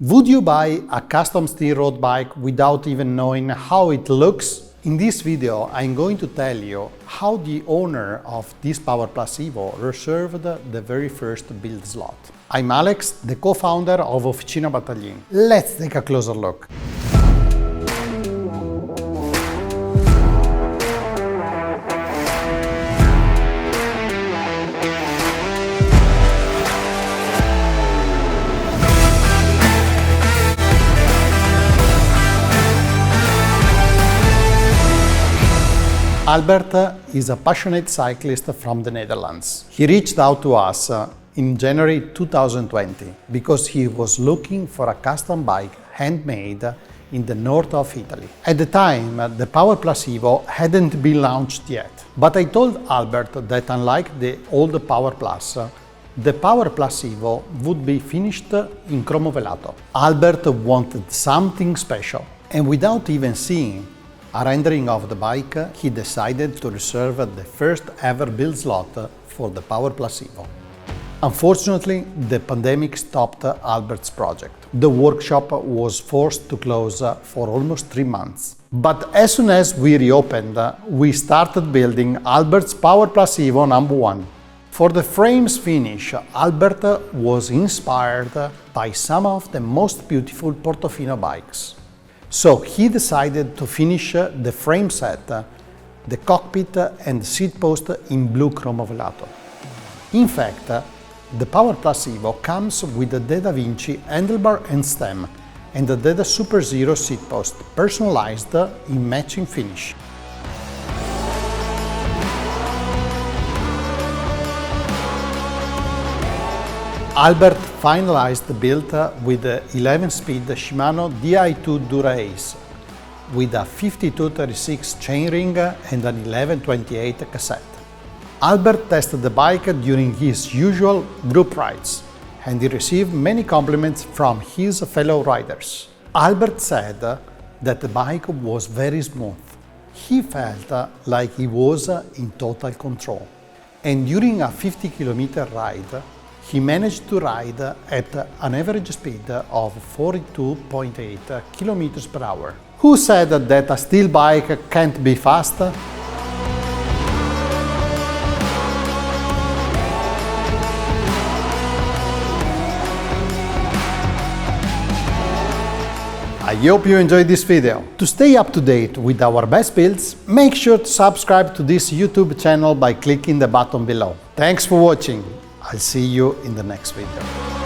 Would you buy a custom steel road bike without even knowing how it looks? In this video, I'm going to tell you how the owner of this Power EVO reserved the very first build slot. I'm Alex, the co-founder of Officina Battaglin. Let's take a closer look. Albert is a passionate cyclist from the Netherlands. He reached out to us in January 2020 because he was looking for a custom bike handmade in the north of Italy. At the time, the Power EVO hadn't been launched yet. But I told Albert that unlike the old Power Plus, the Power EVO would be finished in cromovelato. Albert wanted something special, and without even seeing a rendering of the bike, he decided to reserve the first ever build slot for the Power EVO. Unfortunately, the pandemic stopped Albert's project. The workshop was forced to close for almost 3 months. But as soon as we reopened, we started building Albert's Power EVO No.1. For the frame's finish, Albert was inspired by some of the most beautiful Portofino bikes. So he decided to finish the frame set, the cockpit and seat post in blue cromovelato. In fact, the Power EVO comes with the Da Vinci handlebar and stem and the Super Zero seat post, personalized in matching finish. Albert finalized the build with the 11-speed Shimano Di2 Dura Ace with a 5236 chainring and an 1128 cassette. Albert tested the bike during his usual group rides, and he received many compliments from his fellow riders. Albert said that the bike was very smooth. He felt like he was in total control. And during a 50-kilometer ride, he managed to ride at an average speed of 42.8 kilometers per hour. Who said that a steel bike can't be fast? I hope you enjoyed this video. To stay up to date with our best builds, make sure to subscribe to this YouTube channel by clicking the button below. Thanks for watching. I'll see you in the next video.